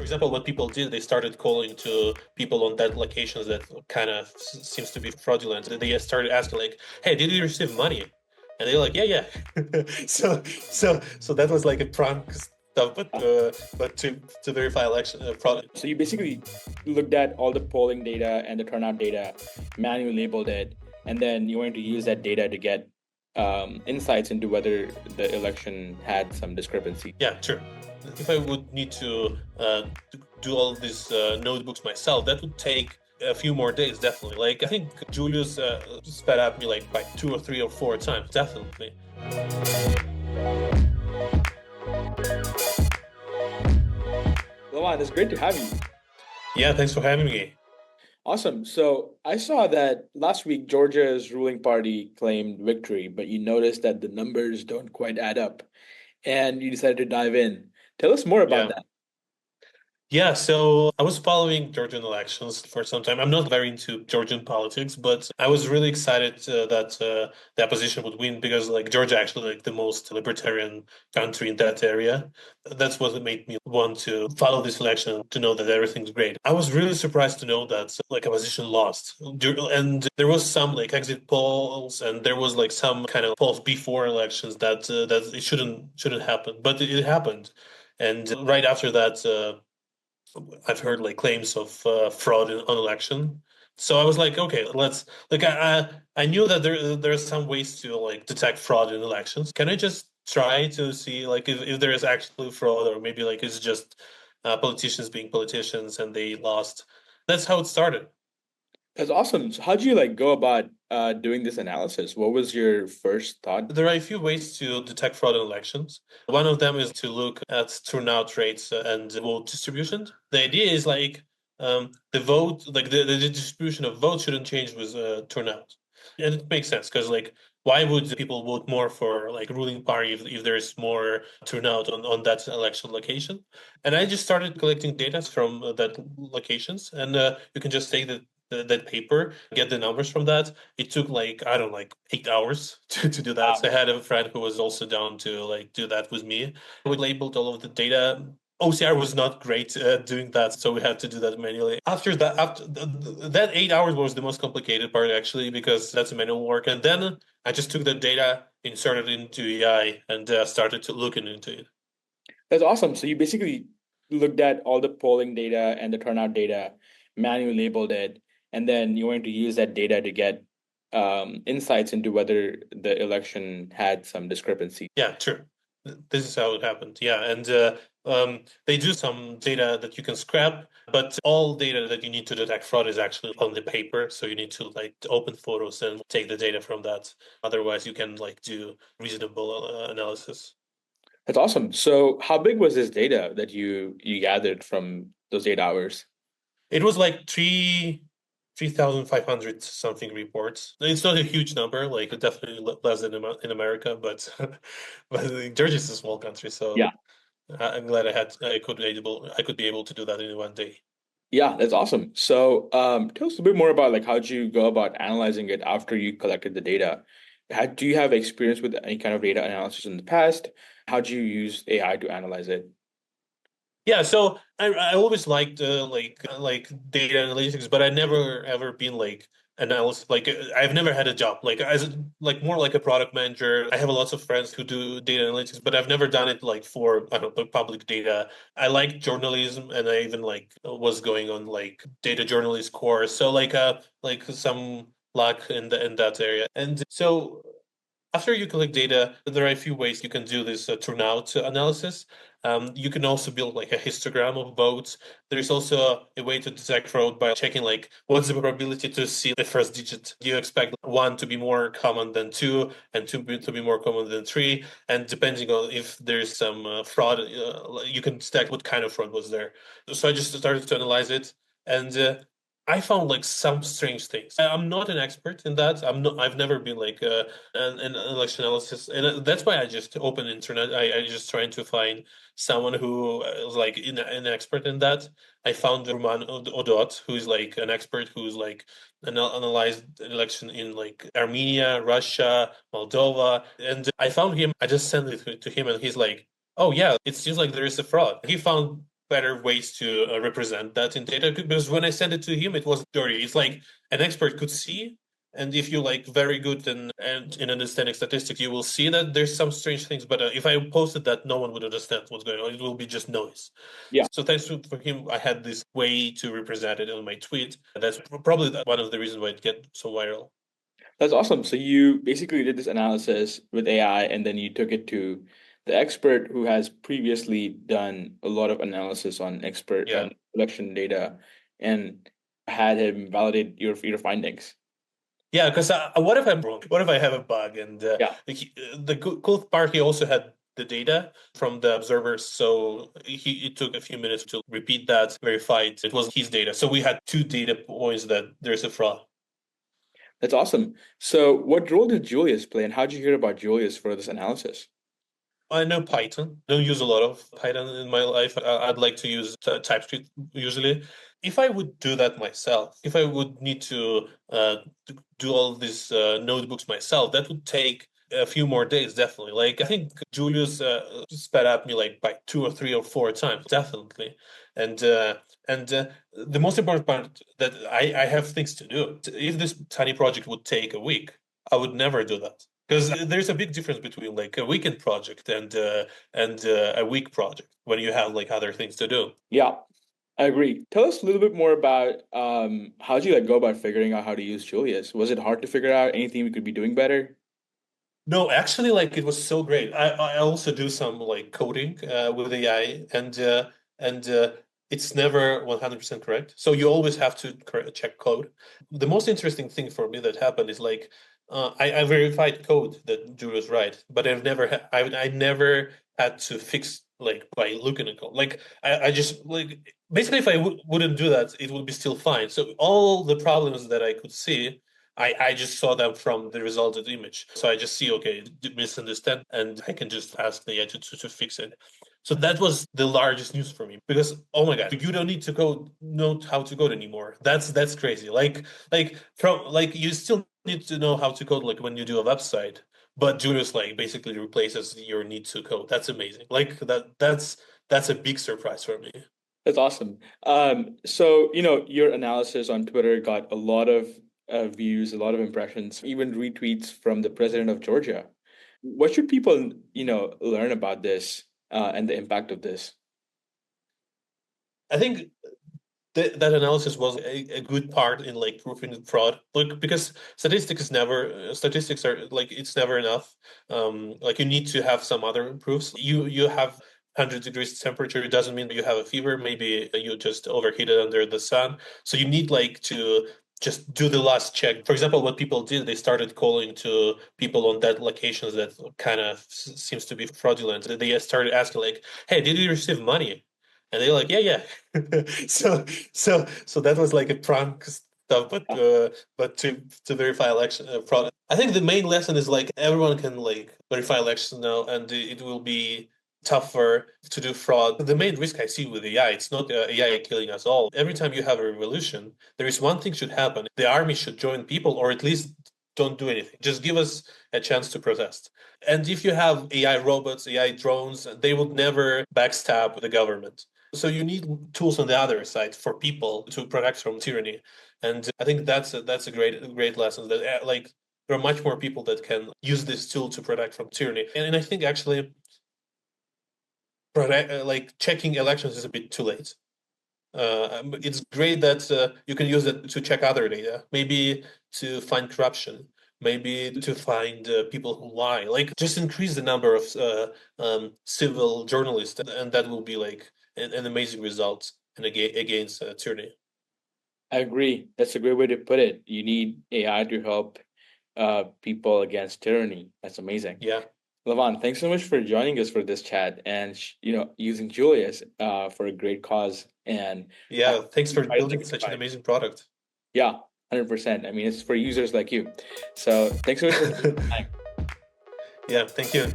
example, what people did, they started calling to people on that locations that kind of seems to be fraudulent. They started asking like, "Hey, did you receive money?" And they're like, "Yeah, yeah." So that was like a prank stuff, but to verify election fraud. So you basically looked at all the polling data and the turnout data, manually labeled it, and then you wanted to use that data to get insights into whether the election had some discrepancy. Yeah, sure. If I would need to do all of these notebooks myself, that would take a few more days, definitely. Like I think Julius sped up me like by 2 or 3 or 4 times, definitely. Lawan, it's great to have you. Yeah, thanks for having me. Awesome. So I saw that last week Georgia's ruling party claimed victory, but you noticed that the numbers don't quite add up, and you decided to dive in. Tell us more about Yeah. that. Yeah, so I was following Georgian elections for some time. I'm not very into Georgian politics, but I was really excited that the opposition would win because like Georgia actually like the most libertarian country in that area. That's what made me want to follow this election to know that everything's great. I was really surprised to know that like opposition lost. And there was some like exit polls and there was like some kind of polls before elections that it shouldn't happen, but it happened. And right after that, I've heard like claims of fraud on election. So I was like, okay, let's like I knew that there's some ways to like detect fraud in elections. Can I just try to see like if there is actually fraud or maybe like it's just politicians being politicians and they lost. That's how it started. That's awesome. So how'd you like go about doing this analysis? What was your first thought? There are a few ways to detect fraud in elections. One of them is to look at turnout rates and vote distribution. The idea is like the vote, like the distribution of votes shouldn't change with turnout. And it makes sense because like why would people vote more for like ruling party if there's more turnout on that election location? And I just started collecting data from that locations, and you can just take that paper, get the numbers from that. It took like I don't know, like 8 hours to do that. So I Wow. had a friend who was also down to like do that with me. We labeled all of the data. OCR was not great at doing that, so we had to do that manually. After that 8 hours was the most complicated part actually because that's manual work. And then I just took the data, inserted it into AI, and started to looking into it. That's awesome. So you basically looked at all the polling data and the turnout data, manually labeled it, and then you wanted to use that data to get insights into whether the election had some discrepancy. Yeah, sure. This is how it happened. Yeah, and they do some data that you can scrap, but all data that you need to detect fraud is actually on the paper. So you need to like open photos and take the data from that. Otherwise, you can like do reasonable analysis. That's awesome. So how big was this data that you gathered from those 8 hours? It was like 3,500 something reports. It's not a huge number, like definitely less than in America, but but Georgia is a small country, so Yeah. I'm glad I could be able to do that in one day. Yeah, that's awesome. So, tell us a bit more about like how'd you go about analyzing it after you collected the data? Do you have experience with any kind of data analysis in the past? How'd you use AI to analyze it? Yeah, so I always liked like data analytics, but I never ever been like analysis. Like I've never had a job like as like more like a product manager. I have lots of friends who do data analytics, but I've never done it like for I don't know public data. I like journalism, and I even like was going on like data journalist course. So like some luck in that area, and so. After you collect data, there are a few ways you can do this turnout analysis. You can also build like a histogram of votes. There's also a way to detect fraud by checking like what's the probability to see the first digit. Do you expect one to be more common than two and to be more common than three? And depending on if there's some fraud, you can detect what kind of fraud was there. So I just started to analyze it. And I found like some strange things. I'm not an expert in that. I'm not. I've never been like an election analysis, and that's why I just open internet. I just trying to find someone who is like an expert in that. I found Roman Odot, who's like an expert who's like analyzed election in like Armenia, Russia, Moldova, and I found him. I just sent it to him, and he's like, "Oh yeah, it seems like there is a fraud." He found better ways to represent that in data, because when I sent it to him, it was dirty. It's like an expert could see, and if you like very good and in understanding statistics, you will see that there's some strange things. But if I posted that, no one would understand what's going on. It will be just noise. Yeah, So thanks for him, I had this way to represent it on my tweet. That's probably one of the reasons why it get so viral. that's awesome. So you basically did this analysis with AI, and then you took it to the expert who has previously done a lot of analysis on expert Yeah. election data, and had him validate your findings. Yeah, because what if I'm wrong? What if I have a bug? And Yeah, the cool part, he also had the data from the observers, so it took a few minutes to repeat that, verify it was his data. So we had two data points that there's a fraud. that's awesome. So what role did Julius play, and how did you hear about Julius for this analysis? I know Python. Don't use a lot of Python in my life. I'd like to use TypeScript usually. If I would do that myself, if I would need to do all these notebooks myself, that would take a few more days, definitely. Like I think Julius sped up me like by 2 or 3 or 4 times, definitely. And uh, and the most important part that I have things to do. If this tiny project would take a week, I would never do that. Because there's a big difference between like a weekend project and a week project when you have like other things to do. Yeah, I agree. Tell us a little bit more about how did you like go about figuring out how to use Julius? Was it hard to figure out anything we could be doing better? No, actually, like it was so great. I also do some like coding with AI, and it's never 100% correct. So you always have to check code. The most interesting thing for me that happened is like I verified code that Julius right, but I never had to fix like by looking at code. Like I just like basically if I wouldn't do that, it would be still fine. So all the problems that I could see. I just saw them from the resulted image. So I just see, okay, misunderstand, and I can just ask the AI to fix it. So that was the largest news for me because oh my god, you don't need to know how to code anymore. That's crazy. Like you still need to know how to code like when you do a website, but Julius like basically replaces your need to code. That's amazing. Like that's a big surprise for me. That's awesome. So your analysis on Twitter got a lot of views, a lot of impressions, even retweets from the president of Georgia. What should people, learn about this and the impact of this? I think that analysis was a good part in like proving the fraud. Look, because statistics are like it's never enough. Like you need to have some other proofs. You have 100 degrees temperature. It doesn't mean that you have a fever. Maybe you just overheated under the sun. So you need like to just do the last check. For example, what people did, they started calling to people on that locations that kind of seems to be fraudulent. They started asking like, "Hey, did you receive money?" And they're like, yeah, yeah. So that was like a prank stuff, but to verify election fraud. I think the main lesson is like everyone can like verify elections now, and it will be tougher to do fraud. The main risk I see with AI, it's not AI killing us all. Every time you have a revolution, there is one thing should happen. The army should join people, or at least don't do anything. Just give us a chance to protest. And if you have AI robots, AI drones, they would never backstab the government. So you need tools on the other side for people to protect from tyranny, and I think that's a great lesson that like there are much more people that can use this tool to protect from tyranny, and I think actually like checking elections is a bit too late. It's great that you can use it to check other data, maybe to find corruption, maybe to find people who lie. Like just increase the number of civil journalists, and that will be like an amazing result and against tyranny. I agree. That's a great way to put it. You need AI to help people against tyranny. That's amazing. Yeah, Levon, thanks so much for joining us for this chat and using Julius for a great cause. And I yeah. Thanks for I building such an identified. amazing product. Yeah, 100%. I mean, it's for users like you. So thanks so much for taking the time. Yeah, thank you.